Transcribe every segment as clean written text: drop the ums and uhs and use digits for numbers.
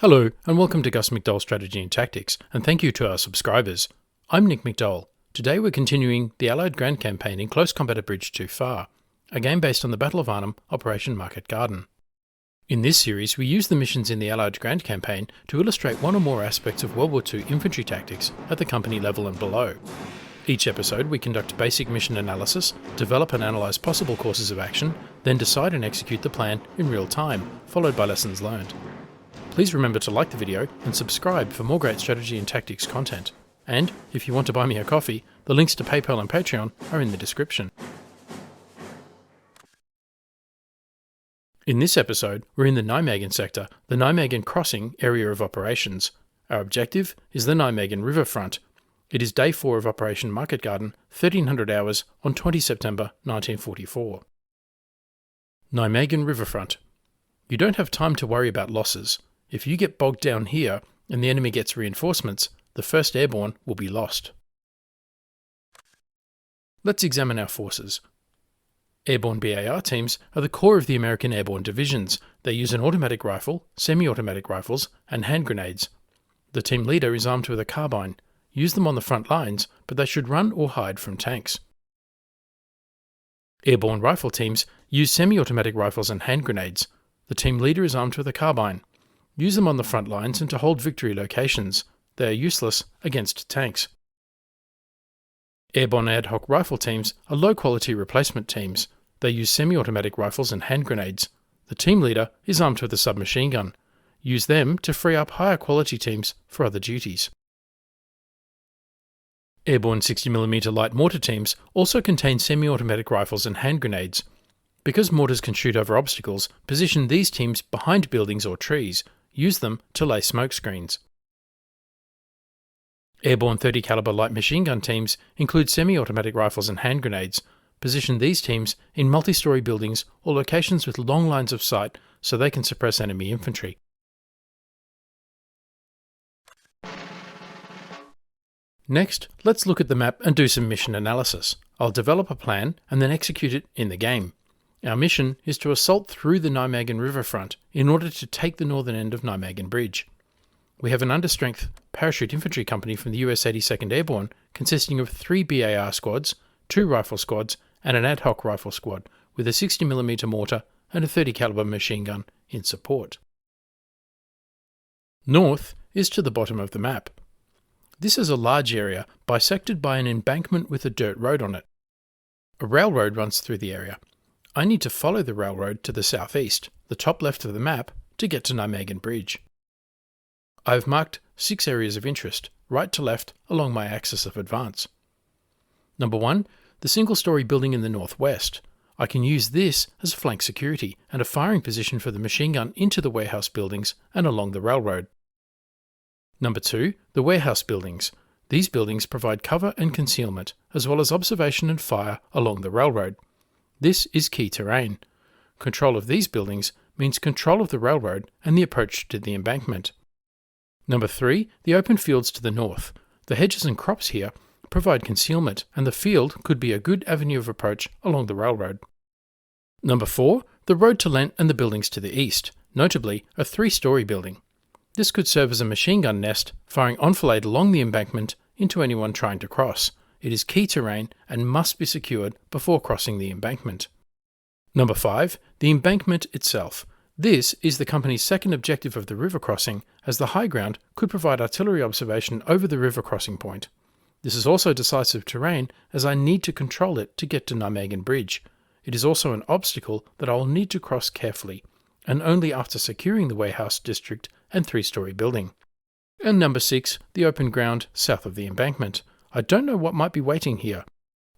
Hello, and welcome to Gus McDowell Strategy and Tactics, and thank you to our subscribers. I'm Nick McDowell. Today we're continuing the Allied Grand Campaign in Close Combat: A Bridge Too Far, a game based on the Battle of Arnhem, Operation Marketgarden. In this series, we use the missions in the Allied Grand Campaign to illustrate one or more aspects of World War II infantry tactics at the company level and below. Each episode we conduct basic mission analysis, develop and analyse possible courses of action, then decide and execute the plan in real time, followed by lessons learned. Please remember to like the video and subscribe for more great strategy and tactics content. And if you want to buy me a coffee, the links to PayPal and Patreon are in the description. In this episode, we're in the Nijmegen sector, the Nijmegen Crossing area of operations. Our objective is the Nijmegen riverfront. It is day 4 of Operation Marketgarden, 1300 hours on 20 September 1944. Nijmegen riverfront. You don't have time to worry about losses. If you get bogged down here and the enemy gets reinforcements, the 1st Airborne will be lost. Let's examine our forces. Airborne BAR teams are the core of the American Airborne divisions. They use an automatic rifle, semi-automatic rifles, and hand grenades. The team leader is armed with a carbine. Use them on the front lines, but they should run or hide from tanks. Airborne rifle teams use semi-automatic rifles and hand grenades. The team leader is armed with a carbine. Use them on the front lines and to hold victory locations. They are useless against tanks. Airborne ad hoc rifle teams are low-quality replacement teams. They use semi-automatic rifles and hand grenades. The team leader is armed with a submachine gun. Use them to free up higher quality teams for other duties. Airborne 60mm light mortar teams also contain semi-automatic rifles and hand grenades. Because mortars can shoot over obstacles, position these teams behind buildings or trees. Use them to lay smoke screens. Airborne 30 caliber light machine gun teams include semi-automatic rifles and hand grenades. Position these teams in multi-story buildings or locations with long lines of sight so they can suppress enemy infantry. Next, let's look at the map and do some mission analysis. I'll develop a plan and then execute it in the game. Our mission is to assault through the Nijmegen riverfront in order to take the northern end of Nijmegen Bridge. We have an understrength parachute infantry company from the US 82nd Airborne consisting of 3 BAR squads, 2 rifle squads and an ad hoc rifle squad with a 60mm mortar and a 30 caliber machine gun in support. North is to the bottom of the map. This is a large area bisected by an embankment with a dirt road on it. A railroad runs through the area. I need to follow the railroad to the southeast, the top left of the map, to get to Nijmegen Bridge. I have marked 6 areas of interest, right to left, along my axis of advance. Number 1, the single-storey building in the northwest. I can use this as flank security and a firing position for the machine gun into the warehouse buildings and along the railroad. Number 2, the warehouse buildings. These buildings provide cover and concealment, as well as observation and fire along the railroad. This is key terrain. Control of these buildings means control of the railroad and the approach to the embankment. Number 3, the open fields to the north. The hedges and crops here provide concealment, and the field could be a good avenue of approach along the railroad. Number 4, the road to Lent and the buildings to the east, notably a 3-storey building. This could serve as a machine gun nest, firing enfilade along the embankment into anyone trying to cross. It is key terrain and must be secured before crossing the embankment. Number 5, the embankment itself. This is the company's second objective of the river crossing, as the high ground could provide artillery observation over the river crossing point. This is also decisive terrain, as I need to control it to get to Nijmegen Bridge. It is also an obstacle that I will need to cross carefully, and only after securing the warehouse district and 3-storey building. And number 6, the open ground south of the embankment. I don't know what might be waiting here.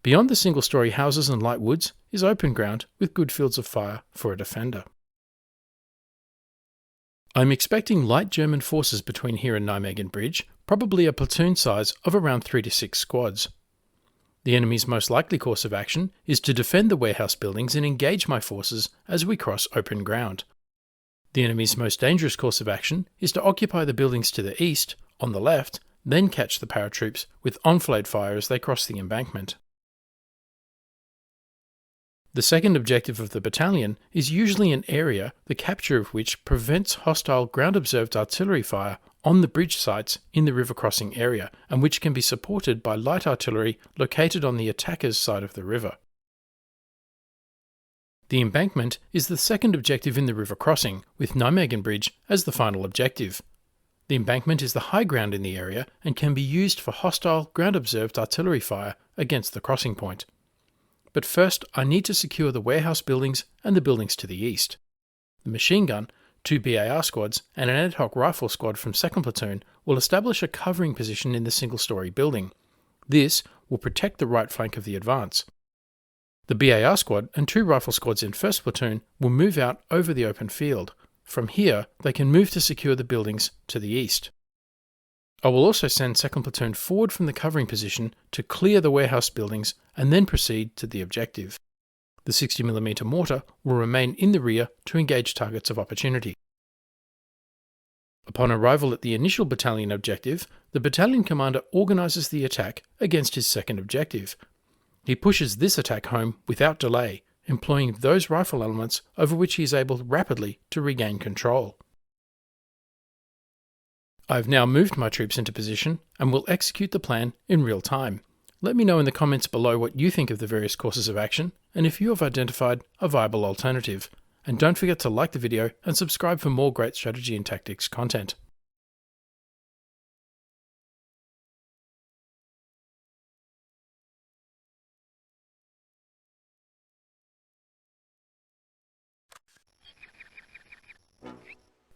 Beyond the single-storey houses and light woods is open ground with good fields of fire for a defender. I'm expecting light German forces between here and Nijmegen Bridge, probably a platoon size of around 3 to 6 squads. The enemy's most likely course of action is to defend the warehouse buildings and engage my forces as we cross open ground. The enemy's most dangerous course of action is to occupy the buildings to the east, on the left, then catch the paratroops with enfilade fire as they cross the embankment. The second objective of the battalion is usually an area the capture of which prevents hostile ground-observed artillery fire on the bridge sites in the river crossing area, and which can be supported by light artillery located on the attacker's side of the river. The embankment is the second objective in the river crossing, with Nijmegen Bridge as the final objective. The embankment is the high ground in the area and can be used for hostile ground-observed artillery fire against the crossing point. But first, I need to secure the warehouse buildings and the buildings to the east. The machine gun, 2 BAR squads, and an ad hoc rifle squad from 2nd Platoon will establish a covering position in the single-storey building. This will protect the right flank of the advance. The BAR squad and 2 rifle squads in 1st Platoon will move out over the open field. From here, they can move to secure the buildings to the east. I will also send 2nd Platoon forward from the covering position to clear the warehouse buildings and then proceed to the objective. The 60mm mortar will remain in the rear to engage targets of opportunity. Upon arrival at the initial battalion objective, the battalion commander organises the attack against his second objective. He pushes this attack home without delay, employing those rifle elements over which he is able rapidly to regain control. I have now moved my troops into position and will execute the plan in real time. Let me know in the comments below what you think of the various courses of action and if you have identified a viable alternative. And don't forget to like the video and subscribe for more great strategy and tactics content.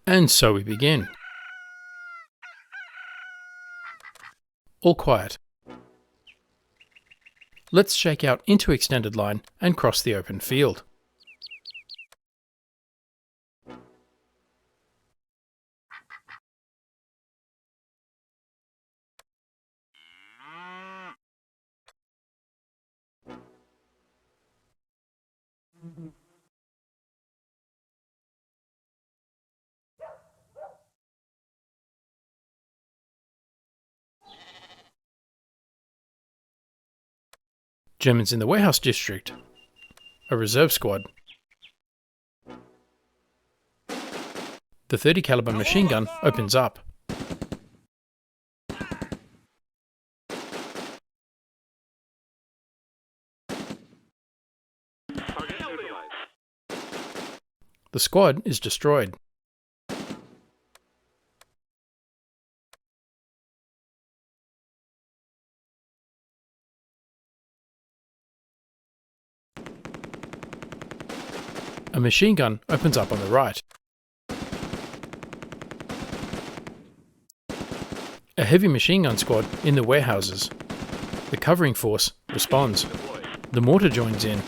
And so we begin. All quiet. Let's shake out into extended line and cross the open field. Germans in the warehouse district. A reserve squad. The 30 caliber machine gun opens up. The squad is destroyed. A machine gun opens up on the right. A heavy machine gun squad in the warehouses. The covering force responds. The mortar joins in.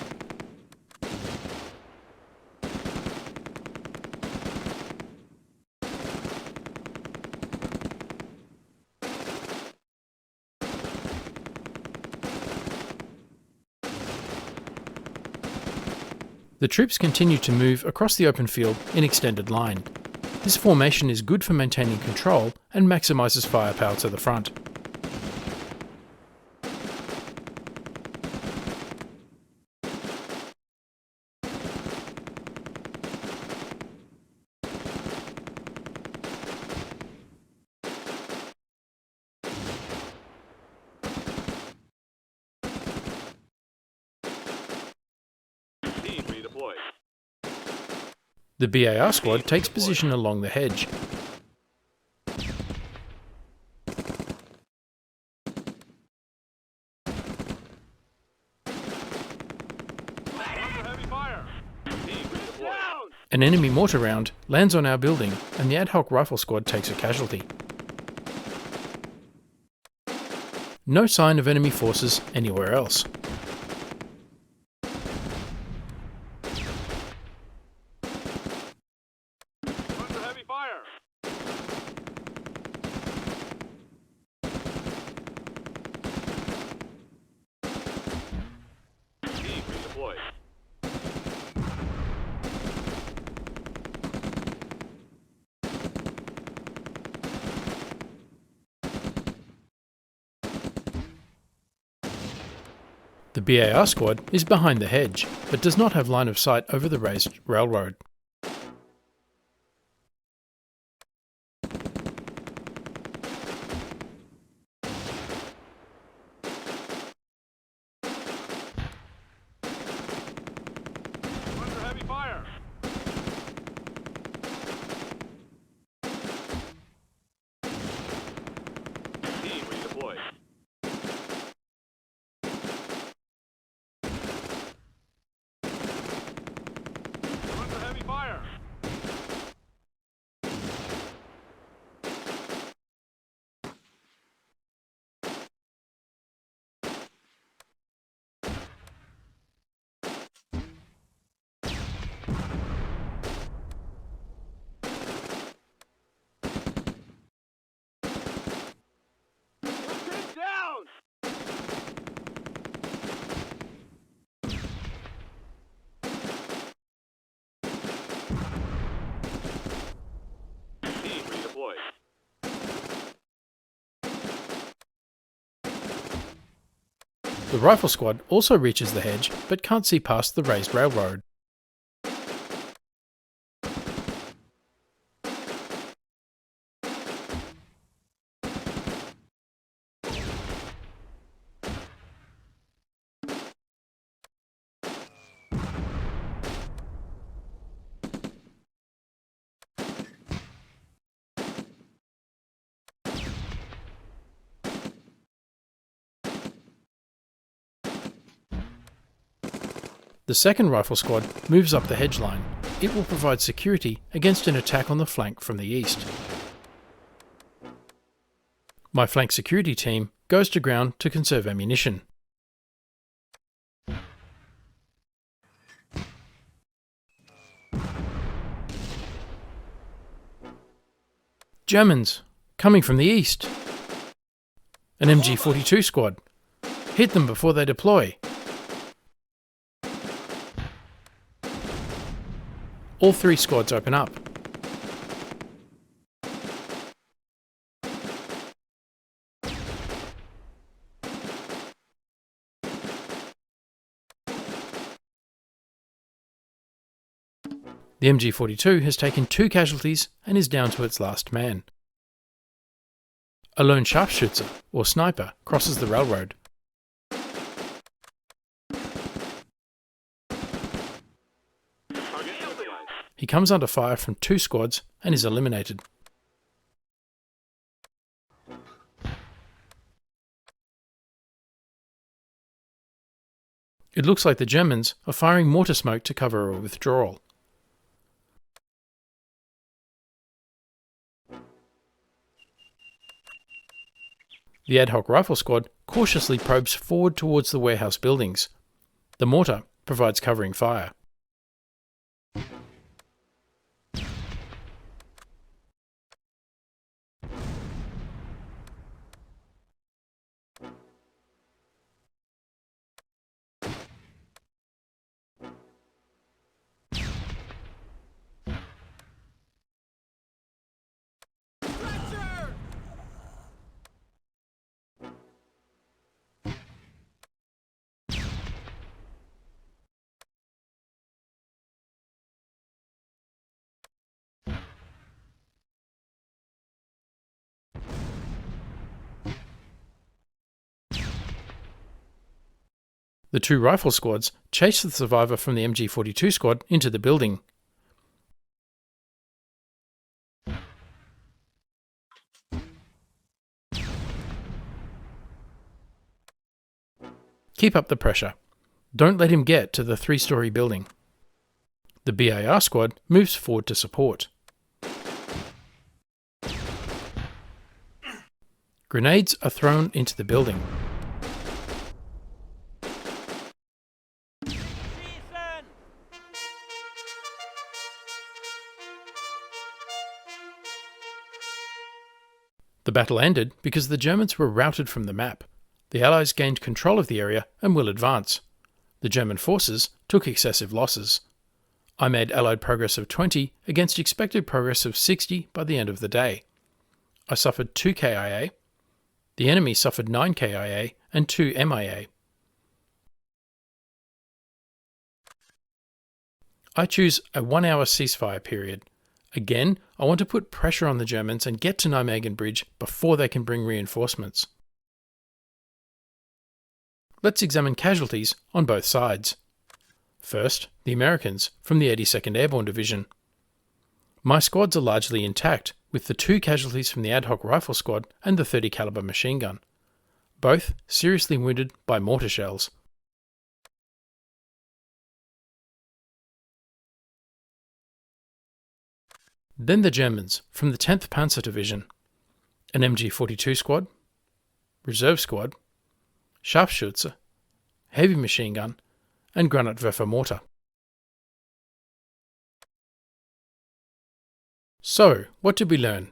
The troops continue to move across the open field in extended line. This formation is good for maintaining control and maximises firepower to the front. The BAR squad takes position along the hedge. An enemy mortar round lands on our building and the ad hoc rifle squad takes a casualty. No sign of enemy forces anywhere else. The BAR squad is behind the hedge, but does not have line of sight over the raised railroad. Under heavy fire. Team redeployed. Under heavy fire. Get down! Team redeployed. The rifle squad also reaches the hedge, but can't see past the raised railroad. The second rifle squad moves up the hedge line. It will provide security against an attack on the flank from the east. My flank security team goes to ground to conserve ammunition. Germans, coming from the east. An MG42 squad. Hit them before they deploy. All three squads open up. The MG42 has taken 2 casualties and is down to its last man. A lone sharpshooter, or sniper, crosses the railroad. Target neutralized. He comes under fire from 2 squads and is eliminated. It looks like the Germans are firing mortar smoke to cover a withdrawal. The ad hoc rifle squad cautiously probes forward towards the warehouse buildings. The mortar provides covering fire. The 2 rifle squads chase the survivor from the MG42 squad into the building. Keep up the pressure. Don't let him get to the 3-story building. The BAR squad moves forward to support. Grenades are thrown into the building. The battle ended because the Germans were routed from the map. The Allies gained control of the area and will advance. The German forces took excessive losses. I made Allied progress of 20 against expected progress of 60 by the end of the day. I suffered 2 KIA. The enemy suffered 9 KIA and 2 MIA. I choose a 1 hour ceasefire period. Again, I want to put pressure on the Germans and get to Nijmegen Bridge before they can bring reinforcements. Let's examine casualties on both sides. First, the Americans from the 82nd Airborne Division. My squads are largely intact, with the 2 casualties from the ad hoc rifle squad and the 30 caliber machine gun. Both seriously wounded by mortar shells. Then the Germans from the 10th Panzer Division. An MG42 squad, reserve squad, Scharfschütze, heavy machine gun, and Granatwerfer mortar. So, what did we learn?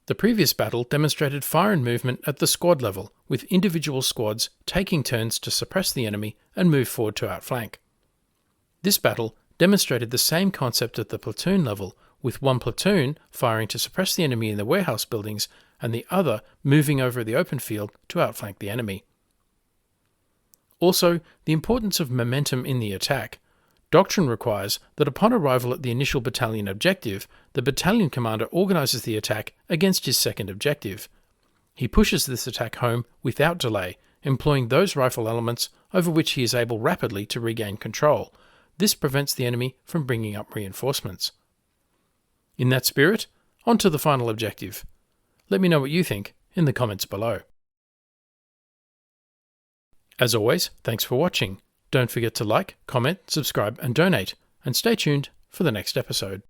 The previous battle demonstrated fire and movement at the squad level, with individual squads taking turns to suppress the enemy and move forward to outflank. This battle demonstrated the same concept at the platoon level, with one platoon firing to suppress the enemy in the warehouse buildings and the other moving over the open field to outflank the enemy. Also, the importance of momentum in the attack. Doctrine requires that upon arrival at the initial battalion objective, the battalion commander organises the attack against his second objective. He pushes this attack home without delay, employing those rifle elements over which he is able rapidly to regain control. This prevents the enemy from bringing up reinforcements. In that spirit, on to the final objective. Let me know what you think in the comments below. As always, thanks for watching. Don't forget to like, comment, subscribe and donate, and stay tuned for the next episode.